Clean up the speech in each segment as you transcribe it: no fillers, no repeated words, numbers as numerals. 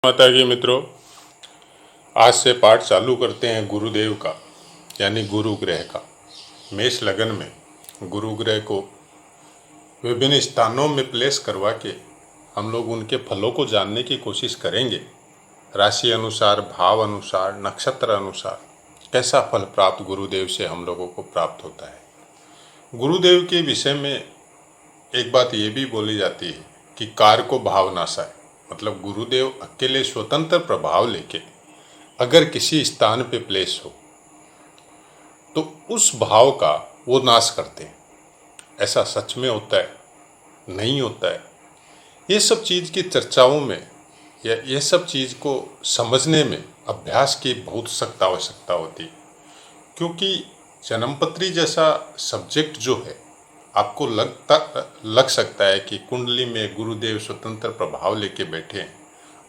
माता की मित्रों, आज से पाठ चालू करते हैं गुरुदेव का, यानी गुरु ग्रह का। मेष लगन में गुरु ग्रह को विभिन्न स्थानों में प्लेस करवा के हम लोग उनके फलों को जानने की कोशिश करेंगे। राशि अनुसार, भाव अनुसार, नक्षत्र अनुसार कैसा फल प्राप्त गुरुदेव से हम लोगों को प्राप्त होता है। गुरुदेव के विषय में एक बात ये भी बोली जाती है कि कार को भाव नाशाय, मतलब गुरुदेव अकेले स्वतंत्र प्रभाव लेके अगर किसी स्थान पे प्लेस हो तो उस भाव का वो नाश करते हैं। ऐसा सच में होता है? नहीं होता है। ये सब चीज़ की चर्चाओं में या ये सब चीज़ को समझने में अभ्यास की बहुत सख्त आवश्यकता होती है, क्योंकि जन्मपत्री जैसा सब्जेक्ट जो है, आपको लग सकता है कि कुंडली में गुरुदेव स्वतंत्र प्रभाव लेके बैठे हैं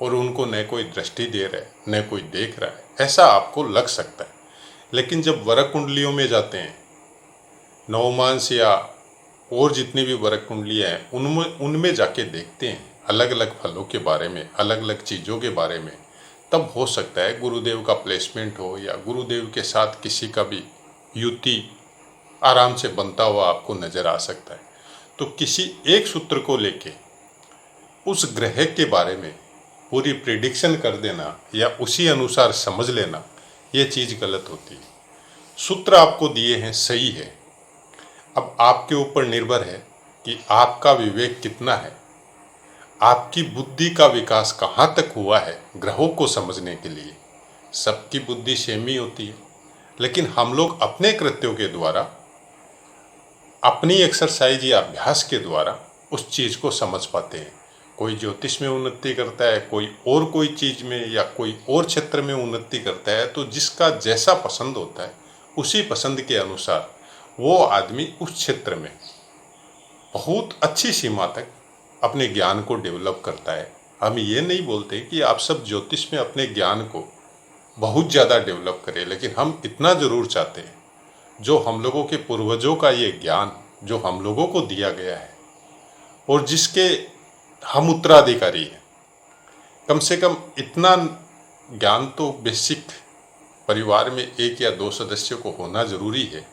और उनको न कोई दृष्टि दे रहा है न कोई देख रहा है, ऐसा आपको लग सकता है। लेकिन जब वरक कुंडलियों में जाते हैं, नवमांस या और जितनी भी वरक कुंडलियाँ हैं उनमें जाके देखते हैं अलग अलग फलों के बारे में, अलग अलग चीज़ों के बारे में, तब हो सकता है गुरुदेव का प्लेसमेंट हो या गुरुदेव के साथ किसी का भी युति आराम से बनता हुआ आपको नजर आ सकता है। तो किसी एक सूत्र को लेके उस ग्रह के बारे में पूरी प्रिडिक्शन कर देना या उसी अनुसार समझ लेना, ये चीज़ गलत होती है। सूत्र आपको दिए हैं, सही है, अब आपके ऊपर निर्भर है कि आपका विवेक कितना है, आपकी बुद्धि का विकास कहाँ तक हुआ है ग्रहों को समझने के लिए। सबकी बुद्धि सेम ही होती है, लेकिन हम लोग अपने कृत्यों के द्वारा, अपनी एक्सरसाइज या अभ्यास के द्वारा उस चीज़ को समझ पाते हैं। कोई ज्योतिष में उन्नति करता है, कोई चीज़ में या कोई और क्षेत्र में उन्नति करता है, तो जिसका जैसा पसंद होता है उसी पसंद के अनुसार वो आदमी उस क्षेत्र में बहुत अच्छी सीमा तक अपने ज्ञान को डेवलप करता है। हम ये नहीं बोलते कि आप सब ज्योतिष में अपने ज्ञान को बहुत ज़्यादा डेवलप करें, लेकिन हम इतना ज़रूर चाहते हैं, जो हम लोगों के पूर्वजों का ये ज्ञान जो हम लोगों को दिया गया है और जिसके हम उत्तराधिकारी हैं, कम से कम इतना ज्ञान तो बेसिक परिवार में एक या दो सदस्यों को होना ज़रूरी है,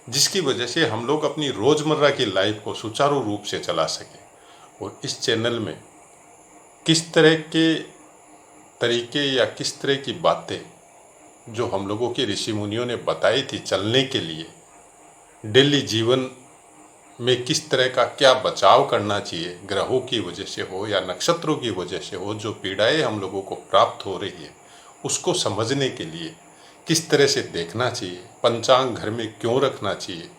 जिसकी वजह से हम लोग अपनी रोज़मर्रा की लाइफ को सुचारू रूप से चला सकें। और इस चैनल में किस तरह के तरीके या किस तरह की बातें जो हम लोगों के ऋषि मुनियों ने बताई थी चलने के लिए, डेली जीवन में किस तरह का क्या बचाव करना चाहिए, ग्रहों की वजह से हो या नक्षत्रों की वजह से हो, जो पीड़ाएं हम लोगों को प्राप्त हो रही है उसको समझने के लिए किस तरह से देखना चाहिए, पंचांग घर में क्यों रखना चाहिए,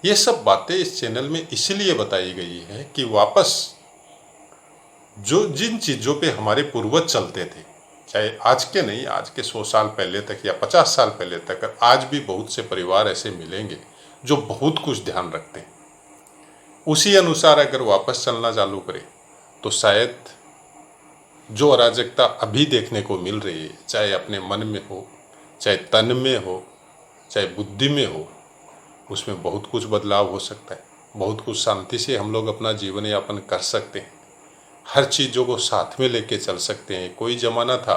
ये सब बातें इस चैनल में इसलिए बताई गई है कि वापस जो जिन चीज़ों पे हमारे पूर्वज चलते थे, चाहे आज के नहीं, आज के 100 साल पहले तक या 50 साल पहले तक, आज भी बहुत से परिवार ऐसे मिलेंगे जो बहुत कुछ ध्यान रखते हैं। उसी अनुसार अगर वापस चलना चालू करें तो शायद जो अराजकता अभी देखने को मिल रही है, चाहे अपने मन में हो, चाहे तन में हो, चाहे बुद्धि में हो, उसमें बहुत कुछ बदलाव हो सकता है। बहुत कुछ शांति से हम लोग अपना जीवन यापन कर सकते हैं, हर चीज़ों को साथ में लेके चल सकते हैं। कोई ज़माना था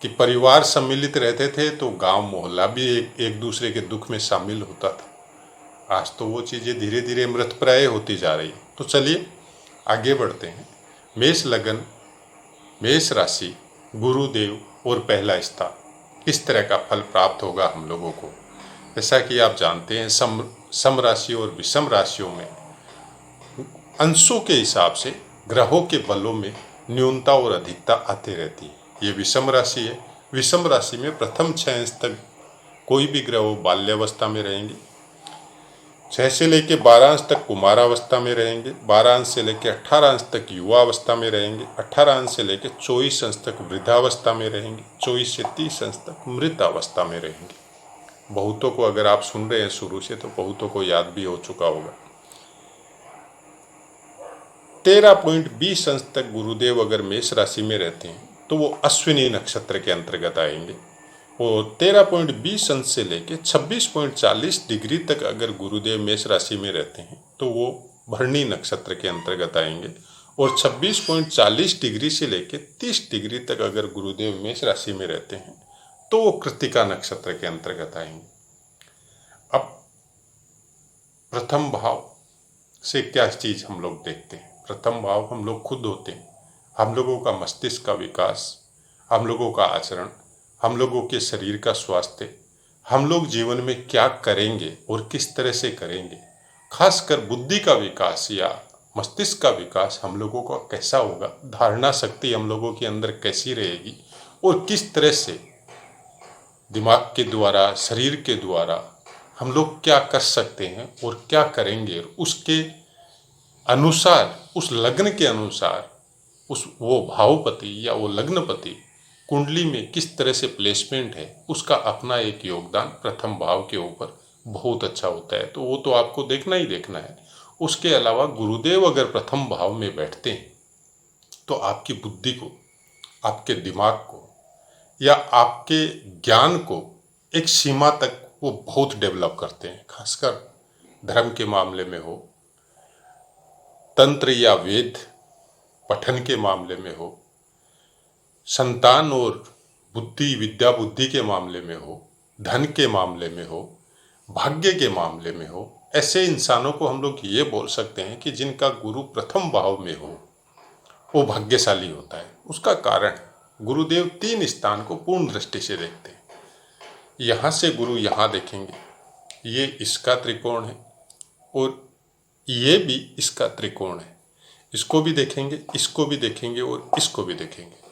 कि परिवार सम्मिलित रहते थे तो गांव मोहल्ला भी एक दूसरे के दुख में शामिल होता था। आज तो वो चीज़ें धीरे धीरे मृतप्राय होती जा रही। तो चलिए आगे बढ़ते हैं। मेष लगन, मेष राशि, गुरुदेव और पहला स्थान, किस तरह का फल प्राप्त होगा हम लोगों को। जैसा कि आप जानते हैं, सम राशि और विषम राशियों में अंशों के हिसाब से ग्रहों के बलों में न्यूनता और अधिकता आती रहती है। ये विषम राशि है। विषम राशि में प्रथम 6 अंश तक कोई भी ग्रह बाल्यावस्था में रहेंगे, 6 से लेकर 12 अंश तक कुमारावस्था में रहेंगे, 12 अंश से लेकर 18 अंश तक युवावस्था में रहेंगे, 18 अंश से लेकर 24 अंश तक वृद्धावस्था में रहेंगे, 24 से 30 अंश तक मृतावस्था में रहेंगे। बहुतों को अगर आप सुन रहे हैं शुरू से तो बहुतों को याद भी हो चुका होगा। 13.20 अंश तक गुरुदेव अगर मेष राशि में रहते हैं तो वो अश्विनी नक्षत्र के अंतर्गत आएंगे, और 13.20 अंश से लेकर 26.40 डिग्री तक अगर गुरुदेव मेष राशि में रहते हैं तो वो भरणी नक्षत्र के अंतर्गत आएंगे, और 26.40 डिग्री से लेकर 30 डिग्री तक अगर गुरुदेव मेष राशि में रहते हैं तो वो कृत्तिका नक्षत्र के अंतर्गत आएंगे। अब प्रथम भाव से क्या चीज हम लोग देखते हैं? प्रथम भाव हम लोग खुद होते हैं। हम लोगों का मस्तिष्क का विकास, हम लोगों का आचरण, हम लोगों के शरीर का स्वास्थ्य, हम लोग जीवन में क्या करेंगे और किस तरह से करेंगे, खासकर बुद्धि का विकास या मस्तिष्क का विकास हम लोगों का कैसा होगा, धारणा शक्ति हम लोगों के अंदर कैसी रहेगी और किस तरह से दिमाग के द्वारा, शरीर के द्वारा हम लोग क्या कर सकते हैं और क्या करेंगे, उसके अनुसार, उस लग्न के अनुसार, उस वो भावपति या वो लग्नपति कुंडली में किस तरह से प्लेसमेंट है, उसका अपना एक योगदान प्रथम भाव के ऊपर बहुत अच्छा होता है। तो वो तो आपको देखना ही देखना है। उसके अलावा गुरुदेव अगर प्रथम भाव में बैठते हैं तो आपकी बुद्धि को, आपके दिमाग को या आपके ज्ञान को एक सीमा तक वो बहुत डेवलप करते हैं। खासकर धर्म के मामले में हो, तंत्र या वेद पठन के मामले में हो, संतान और बुद्धि, विद्या बुद्धि के मामले में हो, धन के मामले में हो, भाग्य के मामले में हो, ऐसे इंसानों को हम लोग ये बोल सकते हैं कि जिनका गुरु प्रथम भाव में हो वो भाग्यशाली होता है। उसका कारण गुरुदेव 3 स्थान को पूर्ण दृष्टि से देखते हैं। यहाँ से गुरु यहाँ देखेंगे, ये इसका त्रिकोण है और ये भी इसका त्रिकोण है, इसको भी देखेंगे, इसको भी देखेंगे और इसको भी देखेंगे।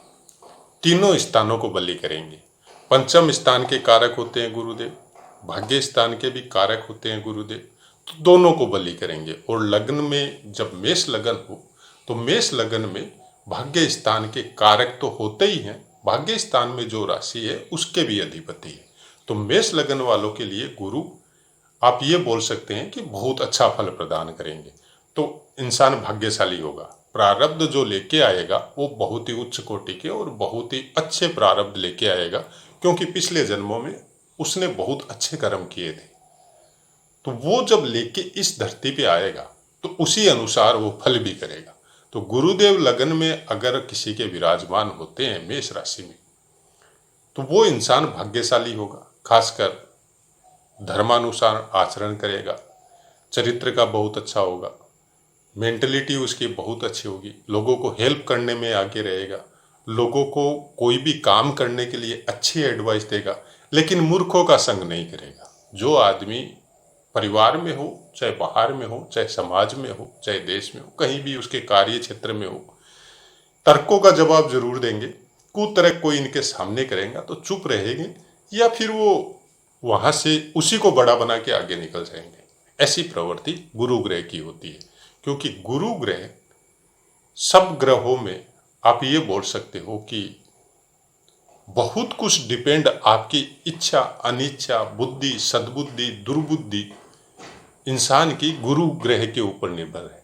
तीनों स्थानों को बलि करेंगे। पंचम स्थान के कारक होते हैं गुरुदेव, भाग्य स्थान के भी कारक होते हैं गुरुदेव, तो दोनों को बलि करेंगे। और लग्न में जब मेष लगन हो तो मेष लगन में भाग्य स्थान के कारक तो होते ही हैं, भाग्य स्थान में जो राशि है उसके भी अधिपति है। तो मेष लगन वालों के लिए गुरु, आप ये बोल सकते हैं कि बहुत अच्छा फल प्रदान करेंगे। तो इंसान भाग्यशाली होगा। प्रारब्ध जो लेके आएगा वो बहुत ही उच्च कोटि के और बहुत ही अच्छे प्रारब्ध लेके आएगा, क्योंकि पिछले जन्मों में उसने बहुत अच्छे कर्म किए थे। तो वो जब लेके इस धरती पे आएगा तो उसी अनुसार वो फल भी करेगा। तो गुरुदेव लगन में अगर किसी के विराजमान होते हैं मेष राशि में तो वो इंसान भाग्यशाली होगा। खासकर धर्मानुसार आचरण करेगा, चरित्र का बहुत अच्छा होगा, मेंटलिटी उसकी बहुत अच्छी होगी, लोगों को हेल्प करने में आगे रहेगा, लोगों को कोई भी काम करने के लिए अच्छी एडवाइस देगा, लेकिन मूर्खों का संग नहीं करेगा। जो आदमी परिवार में हो, चाहे बाहर में हो, चाहे समाज में हो, चाहे देश में हो, कहीं भी उसके कार्य क्षेत्र में हो, तर्कों का जवाब जरूर देंगे। कुतर्क कोई इनके सामने करेगा तो चुप रहेंगे या फिर वो वहां से उसी को बड़ा बना के आगे निकल जाएंगे। ऐसी प्रवृत्ति गुरु ग्रह की होती है, क्योंकि गुरु ग्रह सब ग्रहों में आप ये बोल सकते हो कि बहुत कुछ डिपेंड आपकी इच्छा, अनिच्छा, बुद्धि, सद्बुद्धि, दुर्बुद्धि इंसान की गुरु ग्रह के ऊपर निर्भर है।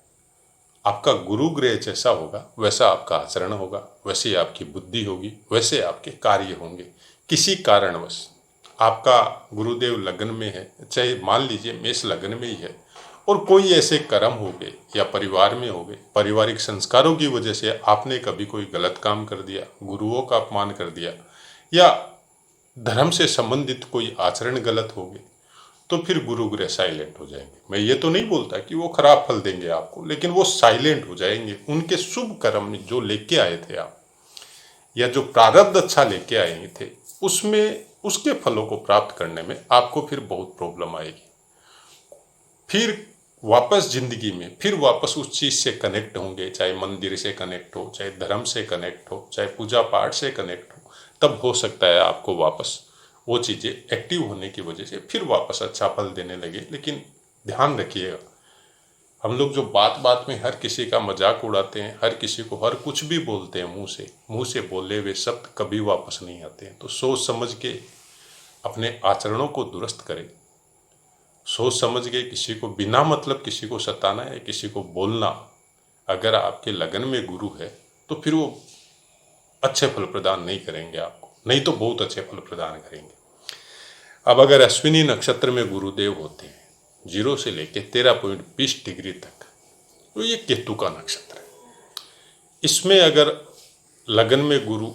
आपका गुरु ग्रह जैसा होगा वैसा आपका आचरण होगा, वैसे आपकी बुद्धि होगी, वैसे आपके कार्य होंगे। किसी कारणवश आपका गुरुदेव लगन में है, चाहे मान लीजिए मेष लगन में ही है, और कोई ऐसे कर्म हो गए या परिवार में हो गए, पारिवारिक संस्कारों की वजह से आपने कभी कोई गलत काम कर दिया, गुरुओं का अपमान कर दिया या धर्म से संबंधित कोई आचरण गलत हो गए, तो फिर गुरु ग्रह साइलेंट हो जाएंगे। मैं ये तो नहीं बोलता कि वो खराब फल देंगे आपको, लेकिन वो साइलेंट हो जाएंगे। उनके शुभ कर्म जो लेके आए थे आप, या जो प्रारब्ध अच्छा लेके आए थे, उसमें उसके फलों को प्राप्त करने में आपको फिर बहुत प्रॉब्लम आएगी। फिर वापस जिंदगी में फिर वापस उस चीज से कनेक्ट होंगे, चाहे मंदिर से कनेक्ट हो, चाहे धर्म से कनेक्ट हो, चाहे पूजा पाठ से कनेक्ट हो, तब हो सकता है आपको वापस वो चीज़ें एक्टिव होने की वजह से फिर वापस अच्छा फल देने लगे। लेकिन ध्यान रखिएगा, हम लोग जो बात बात में हर किसी का मजाक उड़ाते हैं, हर किसी को हर कुछ भी बोलते हैं, मुंह से बोले हुए शब्द कभी वापस नहीं आते हैं। तो सोच समझ के अपने आचरणों को दुरुस्त करें। सोच समझ के किसी को बिना मतलब किसी को सताना या किसी को बोलना, अगर आपके लगन में गुरु है तो फिर वो अच्छे फल प्रदान नहीं करेंगे आपको, नहीं तो बहुत अच्छे फल प्रदान करेंगे। अब अगर अश्विनी नक्षत्र में गुरुदेव होते हैं 0 से लेकर 13.20 डिग्री तक, तो ये केतु का नक्षत्र है। इसमें अगर लगन में गुरु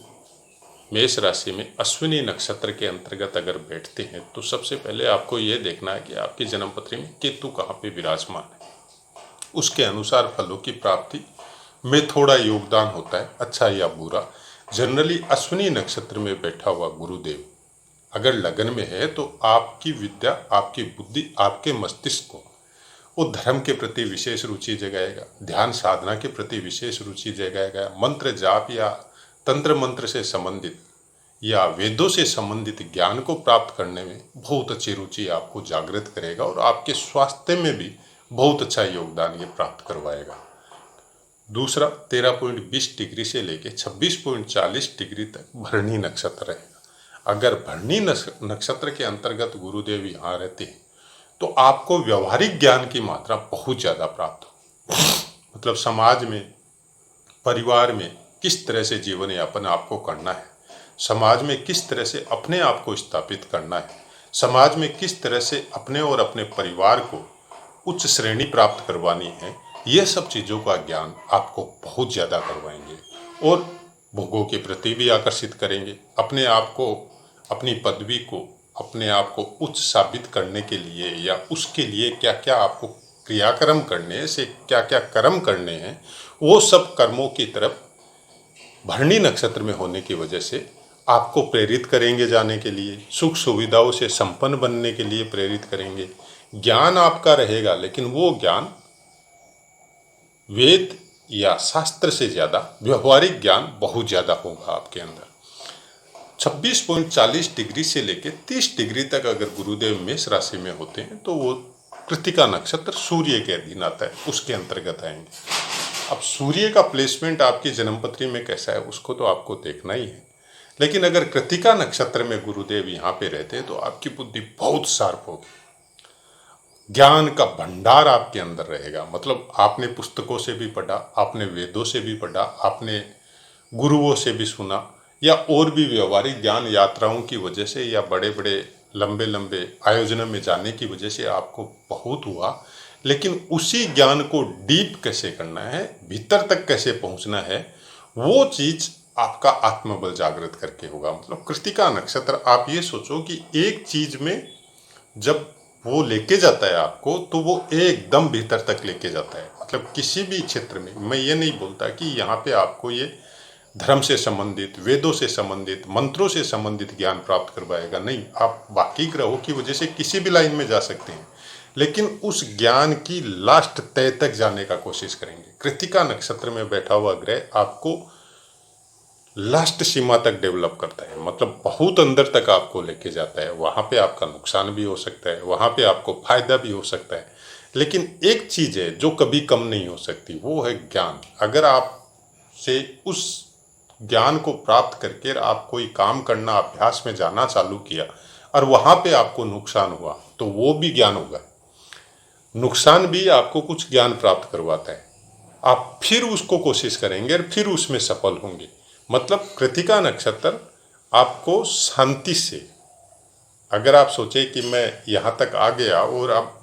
मेष राशि में अश्विनी नक्षत्र के अंतर्गत अगर बैठते हैं तो सबसे पहले आपको ये देखना है कि आपकी जन्मपत्री में केतु कहाँ पे विराजमान है। उसके अनुसार फलों की प्राप्ति में थोड़ा योगदान होता है, अच्छा या बुरा। जनरली अश्विनी नक्षत्र में बैठा हुआ गुरुदेव अगर लगन में है तो आपकी विद्या, आपकी बुद्धि, आपके मस्तिष्क को वो धर्म के प्रति विशेष रुचि जगाएगा, ध्यान साधना के प्रति विशेष रुचि जगाएगा, मंत्र जाप या तंत्र मंत्र से संबंधित या वेदों से संबंधित ज्ञान को प्राप्त करने में बहुत अच्छी रुचि आपको जागृत करेगा और आपके स्वास्थ्य में भी बहुत अच्छा योगदान ये प्राप्त करवाएगा। दूसरा 13.20 डिग्री से लेकर 26.40 डिग्री तक भरणी नक्षत्र रहेगा। अगर भरणी नक्षत्र के अंतर्गत गुरुदेव यहाँ रहते हैं तो आपको व्यवहारिक ज्ञान की मात्रा बहुत ज़्यादा प्राप्त हो। मतलब समाज में, परिवार में किस तरह से जीवन यापन आपको करना है, समाज में किस तरह से अपने आप को स्थापित करना है, समाज में किस तरह से अपने और अपने परिवार को उच्च श्रेणी प्राप्त करवानी है, ये सब चीज़ों का ज्ञान आपको बहुत ज़्यादा करवाएंगे और भोगों के प्रति भी आकर्षित करेंगे। अपने आप को, अपनी पदवी को, अपने आप को उच्च साबित करने के लिए या उसके लिए क्या क्या आपको क्रियाकर्म करने से क्या क्या कर्म करने हैं, वो सब कर्मों की तरफ भरणी नक्षत्र में होने की वजह से आपको प्रेरित करेंगे जाने के लिए, सुख सुविधाओं से संपन्न बनने के लिए प्रेरित करेंगे। ज्ञान आपका रहेगा लेकिन वो ज्ञान वेद या शास्त्र से ज़्यादा व्यवहारिक ज्ञान बहुत ज़्यादा होगा आपके अंदर। 26.40 डिग्री से लेकर 30 डिग्री तक अगर गुरुदेव मेष राशि में होते हैं तो वो कृत्तिका नक्षत्र सूर्य के अधीन आता है, उसके अंतर्गत आएंगे। अब सूर्य का प्लेसमेंट आपकी जन्मपत्री में कैसा है उसको तो आपको देखना ही है, लेकिन अगर कृत्तिका नक्षत्र में गुरुदेव यहाँ पे रहते हैं तो आपकी बुद्धि बहुत शार्प होगी, ज्ञान का भंडार आपके अंदर रहेगा। मतलब आपने पुस्तकों से भी पढ़ा, आपने वेदों से भी पढ़ा, आपने गुरुओं से भी सुना या और भी व्यवहारिक ज्ञान यात्राओं की वजह से या बड़े बड़े लंबे लंबे आयोजनों में जाने की वजह से आपको बहुत हुआ, लेकिन उसी ज्ञान को डीप कैसे करना है, भीतर तक कैसे पहुंचना है, वो चीज़ आपका आत्मबल जागृत करके होगा। मतलब कृत्तिका नक्षत्र, आप ये सोचो कि एक चीज़ में जब वो लेके जाता है आपको तो वो एकदम भीतर तक लेके जाता है। मतलब किसी भी क्षेत्र में, मैं ये नहीं बोलता कि यहाँ पे आपको ये धर्म से संबंधित, वेदों से संबंधित, मंत्रों से संबंधित ज्ञान प्राप्त करवाएगा, नहीं। आप बाकी ग्रहों की वजह से किसी भी लाइन में जा सकते हैं, लेकिन उस ज्ञान की लास्ट तय तक जाने का कोशिश करेंगे। कृत्तिका नक्षत्र में बैठा हुआ ग्रह आपको लास्ट सीमा तक डेवलप करता है, मतलब बहुत अंदर तक आपको लेके जाता है। वहाँ पे आपका नुकसान भी हो सकता है, वहाँ पे आपको फायदा भी हो सकता है, लेकिन एक चीज़ है जो कभी कम नहीं हो सकती, वो है ज्ञान। अगर आप से उस ज्ञान को प्राप्त करके आप कोई काम करना, अभ्यास में जाना चालू किया और वहाँ पे आपको नुकसान हुआ तो वो भी ज्ञान होगा। नुकसान भी आपको कुछ ज्ञान प्राप्त करवाता है, आप फिर उसको कोशिश करेंगे और फिर उसमें सफल होंगे। मतलब कृत्तिका नक्षत्र आपको शांति से, अगर आप सोचे कि मैं यहाँ तक आ गया और अब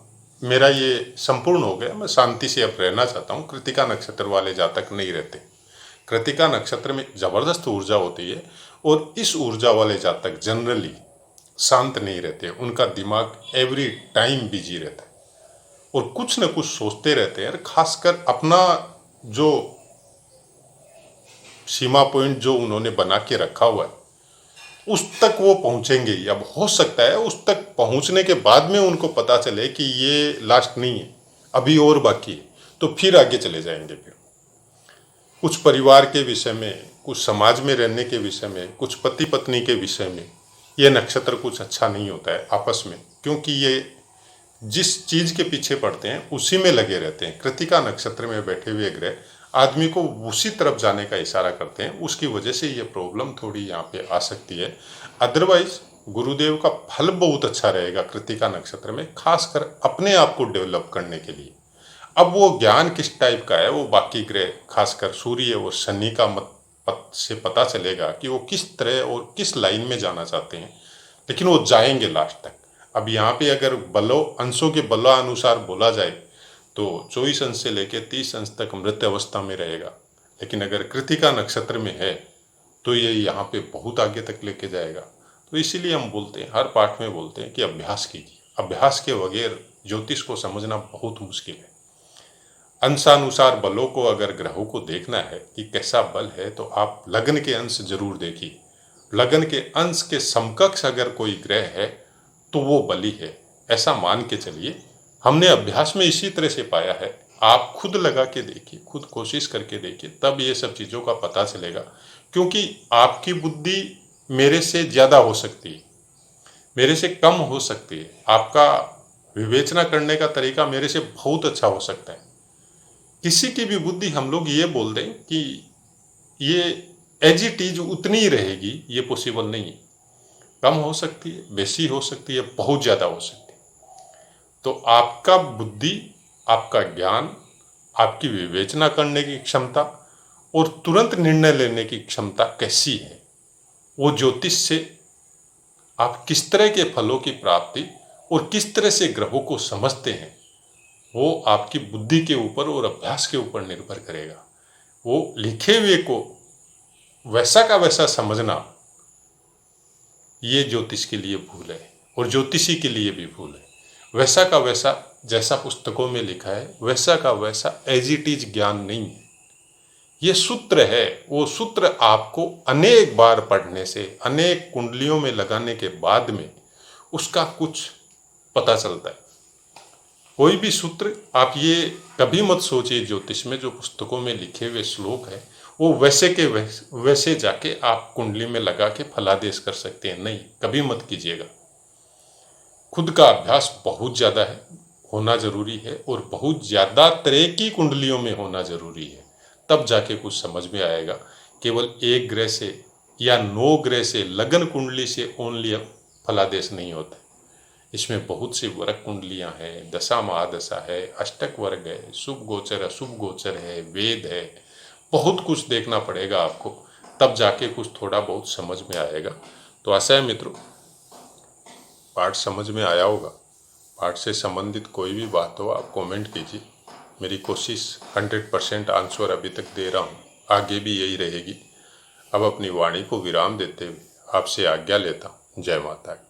मेरा ये संपूर्ण हो गया, मैं शांति से अब रहना चाहता हूँ, कृत्तिका नक्षत्र वाले जातक नहीं रहते। कृत्तिका नक्षत्र में ज़बरदस्त ऊर्जा होती है और इस ऊर्जा वाले जातक जनरली शांत नहीं रहते, उनका दिमाग एवरी टाइम बिजी रहता है और कुछ न कुछ सोचते रहते हैं। खासकर अपना जो सीमा पॉइंट जो उन्होंने बना के रखा हुआ है उस तक वो पहुंचेंगे ही। अब हो सकता है उस तक पहुंचने के बाद में उनको पता चले कि ये लास्ट नहीं है, अभी और बाकी है, तो फिर आगे चले जाएंगे। फिर कुछ परिवार के विषय में, कुछ समाज में रहने के विषय में, कुछ पति पत्नी के विषय में ये नक्षत्र कुछ अच्छा नहीं होता है आपस में, क्योंकि ये जिस चीज़ के पीछे पड़ते हैं उसी में लगे रहते हैं। कृत्तिका नक्षत्र में बैठे हुए ग्रह आदमी को उसी तरफ जाने का इशारा करते हैं, उसकी वजह से ये प्रॉब्लम थोड़ी यहाँ पे आ सकती है। अदरवाइज गुरुदेव का फल बहुत अच्छा रहेगा कृत्तिका नक्षत्र में, खासकर अपने आप को डेवलप करने के लिए। अब वो ज्ञान किस टाइप का है वो बाकी ग्रह, खासकर सूर्य और शनि का मत से पता चलेगा कि वो किस तरह और किस लाइन में जाना चाहते हैं, लेकिन वो जाएंगे लास्ट तक। अब यहाँ पे अगर बलों अंशों के बलानुसार बोला जाए तो 24 अंश से लेकर 30 अंश तक मृत अवस्था में रहेगा, लेकिन अगर कृतिका नक्षत्र में है तो ये यहाँ पे बहुत आगे तक लेके जाएगा। तो इसीलिए हम बोलते हैं, हर पाठ में बोलते हैं कि अभ्यास कीजिए। अभ्यास के बगैर ज्योतिष को समझना बहुत मुश्किल है। अंशानुसार बलों को, अगर ग्रहों को देखना है कि कैसा बल है, तो आप लग्न के अंश जरूर देखिए। लग्न के अंश के समकक्ष अगर कोई ग्रह है तो वो बली है, ऐसा मान के चलिए। हमने अभ्यास में इसी तरह से पाया है। आप खुद लगा के देखिए, खुद कोशिश करके देखिए, तब ये सब चीज़ों का पता चलेगा। क्योंकि आपकी बुद्धि मेरे से ज़्यादा हो सकती है, मेरे से कम हो सकती है, आपका विवेचना करने का तरीका मेरे से बहुत अच्छा हो सकता है। किसी की भी बुद्धि हम लोग ये बोल दें कि ये एज इट इज उतनी ही रहेगी, ये पॉसिबल नहीं है। कम हो सकती है, बेसी हो सकती है, बहुत ज़्यादा हो सकती है। तो आपका बुद्धि, आपका ज्ञान, आपकी विवेचना करने की क्षमता और तुरंत निर्णय लेने की क्षमता कैसी है, वो ज्योतिष से आप किस तरह के फलों की प्राप्ति और किस तरह से ग्रहों को समझते हैं, वो आपकी बुद्धि के ऊपर और अभ्यास के ऊपर निर्भर करेगा। वो लिखे हुए को वैसा का वैसा समझना, ये ज्योतिष के लिए भूल है और ज्योतिषी के लिए भी भूल है। वैसा का वैसा जैसा पुस्तकों में लिखा है, वैसा का वैसा एज इट इज ज्ञान नहीं है। ये सूत्र है, वो सूत्र आपको अनेक बार पढ़ने से, अनेक कुंडलियों में लगाने के बाद में उसका कुछ पता चलता है। कोई भी सूत्र आप ये कभी मत सोचिए ज्योतिष में जो पुस्तकों में लिखे हुए श्लोक है वो वैसे के वैसे जाके आप कुंडली में लगा के फलादेश कर सकते हैं, नहीं, कभी मत कीजिएगा। खुद का अभ्यास बहुत ज़्यादा है, होना जरूरी है, और बहुत ज़्यादा तरह की कुंडलियों में होना जरूरी है, तब जाके कुछ समझ में आएगा। केवल एक ग्रह से या 9 ग्रह से, लगन कुंडली से ओनली फलादेश नहीं होता। इसमें बहुत सी वर्ग कुंडलियाँ हैं, दशा महादशा है, अष्टक वर्ग है, शुभ गोचर अशुभ गोचर है, वेद है, बहुत कुछ देखना पड़ेगा आपको, तब जाके कुछ थोड़ा बहुत समझ में आएगा। तो आशा है मित्रों पाठ समझ में आया होगा। पाठ से संबंधित कोई भी बात हो आप कमेंट कीजिए। मेरी कोशिश 100% आंसर अभी तक दे रहा हूँ, आगे भी यही रहेगी। अब अपनी वाणी को विराम देते हुए आपसे आज्ञा लेता हूँ। जय माता की।